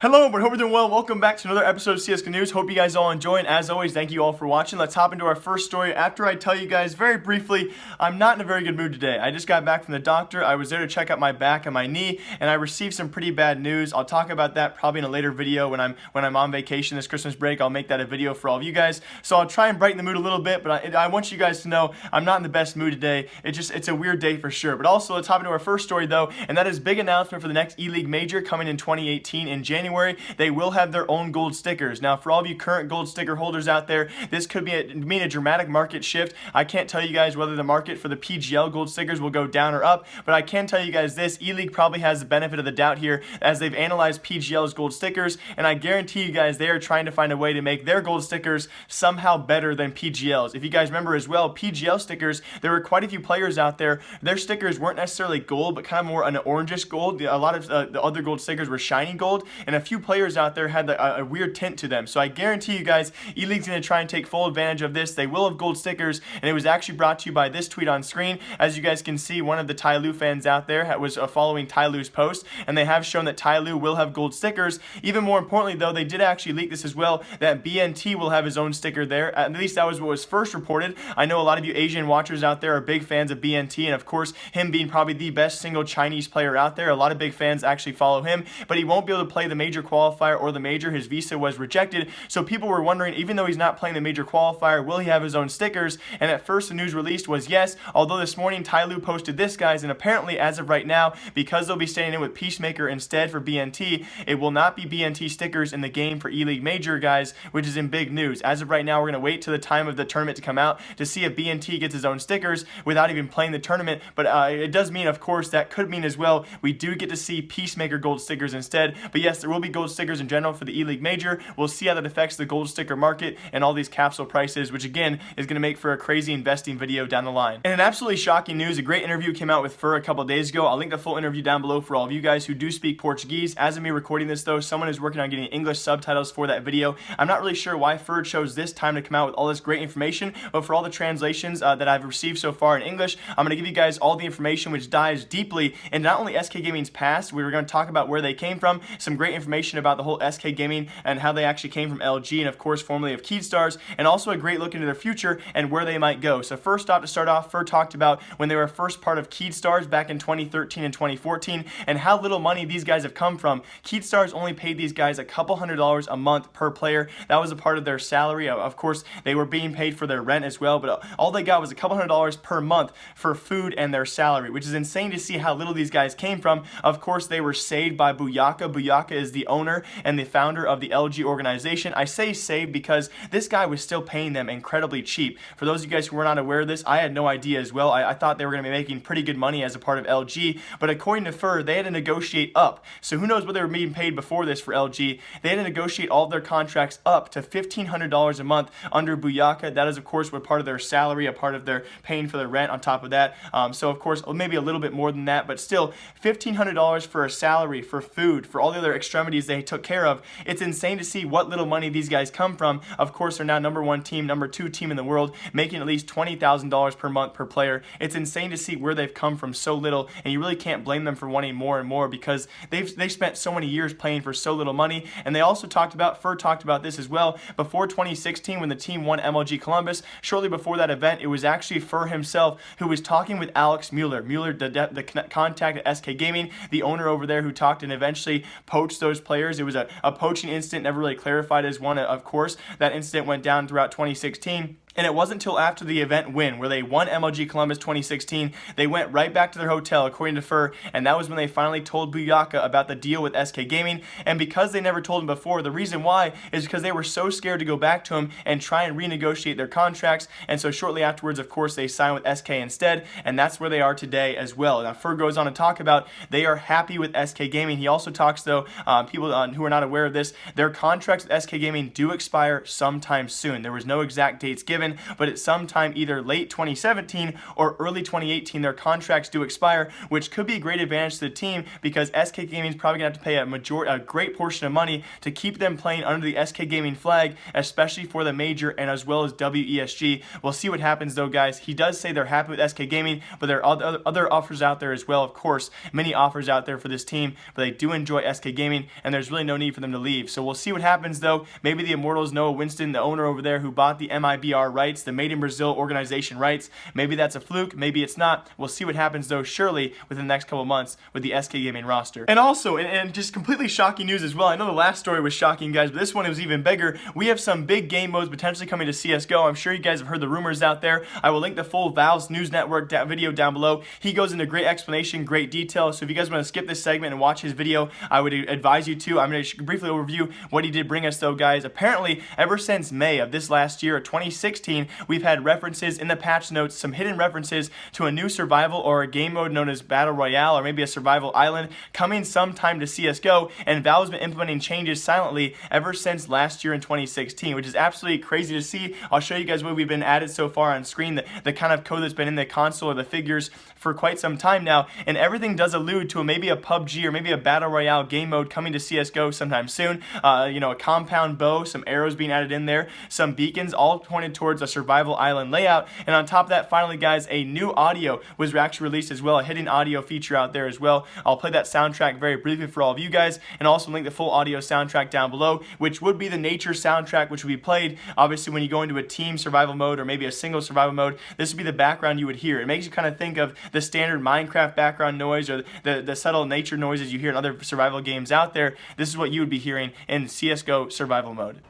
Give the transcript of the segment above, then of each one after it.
Hello, everyone. Hope you're doing well. Welcome back to another episode of CSGO News. Hope you guys all enjoy, and as always, thank you all for watching. Let's hop into our first story. After I tell you guys very briefly, I'm not in a very good mood today. I just got back from the doctor. I was there to check out my back and my knee, and I received some pretty bad news. I'll talk about that probably in a later video when I'm on vacation this Christmas break. I'll make that a video for all of you guys. So I'll try and brighten the mood a little bit, but I want you guys to know I'm not in the best mood today. It's a weird day for sure. But also, let's hop into our first story though, and that is big announcement for the next ELeague major coming in 2018 in January. They will have their own gold stickers. Now, for all of you current gold sticker holders out there, this could mean a dramatic market shift. I can't tell you guys whether the market for the PGL gold stickers will go down or up, but I can tell you guys this: ELeague probably has the benefit of the doubt here as they've analyzed PGL's gold stickers, and I guarantee you guys they are trying to find a way to make their gold stickers somehow better than PGL's. If you guys remember as well, PGL stickers, there were quite a few players out there, their stickers weren't necessarily gold, but kind of more an orangish gold. A lot of the other gold stickers were shiny gold, and a few players out there had a weird tint to them. So I guarantee you guys, ELeague's going to try and take full advantage of this. They will have gold stickers, and it was actually brought to you by this tweet on screen. As you guys can see, one of the TyLoo fans out there was following TyLoo's post, and they have shown that TyLoo will have gold stickers. Even more importantly, though, they did actually leak this as well, that BnTeT will have his own sticker there. At least that was what was first reported. I know a lot of you Asian watchers out there are big fans of BnTeT, and of course, him being probably the best single Chinese player out there, a lot of big fans actually follow him, but he won't be able to play the major qualifier or the major. His visa was rejected, so people were wondering, even though he's not playing the major qualifier, will he have his own stickers? And at first the news released was yes, although this morning TyLoo posted this, guys, and apparently as of right now, because they'll be staying in with Peacemaker instead for BnTeT, it will not be BnTeT stickers in the game for ELeague Major, guys, which is in big news. As of right now, we're going to wait till the time of the tournament to come out to see if BnTeT gets his own stickers without even playing the tournament, but it does mean, of course, that could mean as well we do get to see Peacemaker gold stickers instead. But yes, there will be gold stickers in general for the ELeague Major. We'll see how that affects the gold sticker market and all these capsule prices, which again is going to make for a crazy investing video down the line. And in absolutely shocking news, a great interview came out with Fur a couple days ago. I'll link the full interview down below for all of you guys who do speak Portuguese. As of me recording this though, someone is working on getting English subtitles for that video. I'm not really sure why Fur chose this time to come out with all this great information, but for all the translations that I've received so far in English, I'm going to give you guys all the information which dives deeply into not only SK Gaming's past, we were going to talk about where they came from, some great information about the whole SK Gaming and how they actually came from LG and of course formerly of Keystars, and also a great look into their future and where they might go. So first off, to start off, Fur talked about when they were first part of Keystars back in 2013 and 2014 and how little money these guys have come from. Keystars only paid these guys a couple $100s a month per player. That was a part of their salary. Of course, they were being paid for their rent as well, but all they got was a couple $100s per month for food and their salary, which is insane to see how little these guys came from. Of course, they were saved by Buyaka. Buyaka is the owner and the founder of the LG organization. I say saved because this guy was still paying them incredibly cheap. For those of you guys who were not aware of this, I had no idea as well. I thought they were going to be making pretty good money as a part of LG, but according to Fur, they had to negotiate up. So who knows what they were being paid before this for LG. They had to negotiate all of their contracts up to $1,500 a month under Buyaka. That is, of course, what part of their salary, a part of their paying for their rent on top of that. So, of course, maybe a little bit more than that, but still, $1,500 for a salary, for food, for all the other extremities they took care of. It's insane to see what little money these guys come from. Of course, they're now number one team, number two team in the world, making at least $20,000 per month per player. It's insane to see where they've come from so little, and you really can't blame them for wanting more and more because they've spent so many years playing for so little money. And they also talked about, Fur talked about this as well, before 2016 when the team won MLG Columbus, shortly before that event, it was actually Fur himself who was talking with Alex Mueller, the contact at SK Gaming, the owner over there who talked and eventually poached those players. It was a poaching incident, never really clarified as one, of course. That incident went down throughout 2016. And it wasn't until after the event win, where they won MLG Columbus 2016, they went right back to their hotel, according to Fur, and that was when they finally told Buyaka about the deal with SK Gaming. And because they never told him before, the reason why is because they were so scared to go back to him and try and renegotiate their contracts. And so shortly afterwards, of course, they signed with SK instead, and that's where they are today as well. Now, Fur goes on to talk about they are happy with SK Gaming. He also talks, though, people who are not aware of this, their contracts with SK Gaming do expire sometime soon. There was no exact dates given. given, but it's sometime either late 2017 or early 2018 their contracts do expire, which could be a great advantage to the team because SK Gaming is probably going to have to pay a great portion of money to keep them playing under the SK Gaming flag, especially for the major and as well as WESG. We'll see what happens though, guys. He does say they're happy with SK Gaming, but there are other offers out there as well, of course, many offers out there for this team, but they do enjoy SK Gaming, and there's really no need for them to leave. So we'll see what happens though. Maybe the Immortals, Noah Winston, the owner over there who bought the MIBR rights, the Made in Brazil organization rights, maybe that's a fluke, maybe it's not. We'll see what happens though, surely within the next couple months with the SK Gaming roster. And also, and just completely shocking news as well, I know the last story was shocking, guys, but this one was even bigger. We have some big game modes potentially coming to CSGO. I'm sure you guys have heard the rumors out there. I will link the full Valve's News Network video down below. He goes into great explanation, great detail, so if you guys want to skip this segment and watch his video, I would advise you to. I'm going to briefly overview what he did bring us though, guys. Apparently, ever since May of this last year, 2016, we've had references in the patch notes, some hidden references to a new survival or a game mode known as Battle Royale or maybe a survival island coming sometime to CSGO, and Valve's been implementing changes silently ever since last year in 2016, which is absolutely crazy to see. I'll show you guys what we've been added so far on screen, the kind of code that's been in the console or the figures for quite some time now, and everything does allude to maybe a PUBG or maybe a Battle Royale game mode coming to CSGO sometime soon. A compound bow, some arrows being added in there, some beacons, all pointed towards a survival island layout, and on top of that, finally, guys, a new audio was actually released as well, a hidden audio feature out there as well. I'll play that soundtrack very briefly for all of you guys, and also link the full audio soundtrack down below, which would be the nature soundtrack which would be played, obviously, when you go into a team survival mode or maybe a single survival mode. This would be the background you would hear. It makes you kind of think of the standard Minecraft background noise or the subtle nature noises you hear in other survival games out there. This is what you would be hearing in CSGO survival mode.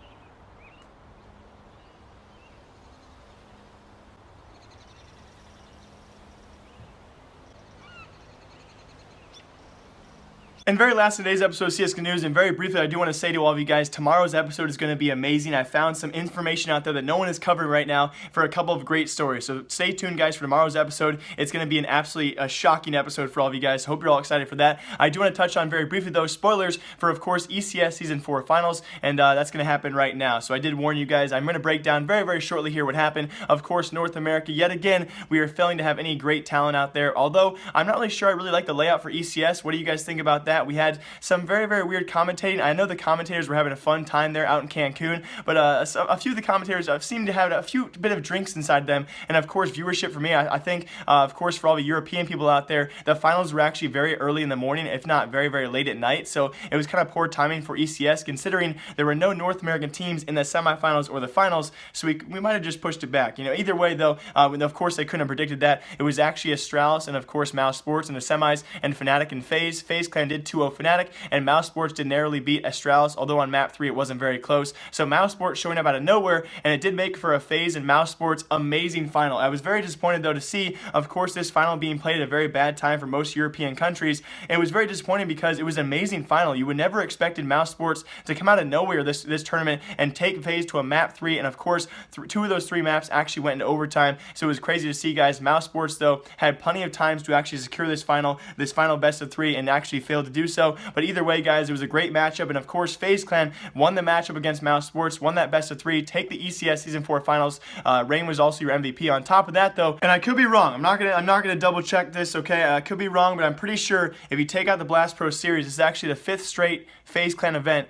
And very last in today's episode of CSGO News, and very briefly, I do want to say to all of you guys, tomorrow's episode is going to be amazing. I found some information out there that no one is covering right now for a couple of great stories. So stay tuned, guys, for tomorrow's episode. It's going to be an absolutely shocking episode for all of you guys. Hope you're all excited for that. I do want to touch on very briefly, though, spoilers for, of course, ECS Season 4 Finals, and that's going to happen right now. So I did warn you guys. I'm going to break down very, very shortly here what happened. Of course, North America, yet again, we are failing to have any great talent out there, although I'm not really sure I really like the layout for ECS. What do you guys think about that? We had some very, very weird commentating. I know the commentators were having a fun time there out in Cancun, but a few of the commentators seemed to have a few bit of drinks inside them, and of course viewership for me, I think, of course, for all the European people out there, the finals were actually very early in the morning, if not very, very late at night, so it was kind of poor timing for ECS considering there were no North American teams in the semifinals or the finals, so we might have just pushed it back. Either way though, of course they couldn't have predicted that. It was actually Astralis and of course Mouse Sports in the semis, and Fnatic and FaZe. FaZe Clan did 2-0 Fnatic, and Mouse Sports did narrowly beat Astralis, although on map 3 it wasn't very close. So Mouse Sports showing up out of nowhere, and it did make for a FaZe and Mouse Sports amazing final. I was very disappointed though to see, of course, this final being played at a very bad time for most European countries. It was very disappointing because it was an amazing final. You would never expected Mouse Sports to come out of nowhere this tournament and take FaZe to a map 3, and of course 2 of those 3 maps actually went into overtime, so it was crazy to see, guys. Mouse Sports though had plenty of times to actually secure this final best of 3 and actually failed to do so, but either way, guys, it was a great matchup, and of course FaZe Clan won the matchup against Mouse Sports, won that best of 3, take the ECS Season 4 Finals. Rain was also your MVP. On top of that though, and I could be wrong, I'm not gonna double check this, okay, I could be wrong, but I'm pretty sure if you take out the Blast Pro Series, it's actually the 5th straight FaZe Clan event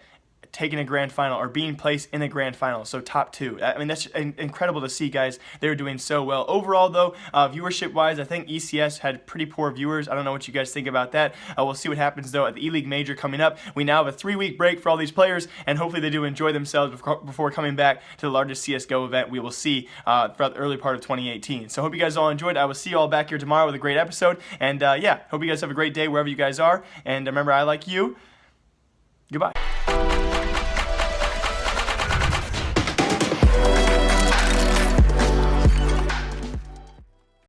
taking a grand final or being placed in a grand final, so top 2. I mean, that's incredible to see, guys. They were doing so well. Overall, though, viewership wise, I think ECS had pretty poor viewers. I don't know what you guys think about that. We'll see what happens though at the ELeague Major coming up. We now have a 3-week break for all these players, and hopefully they do enjoy themselves before coming back to the largest CSGO event we will see throughout the early part of 2018. So hope you guys all enjoyed. I will see you all back here tomorrow with a great episode, and yeah, hope you guys have a great day wherever you guys are, and remember, I like you. Goodbye.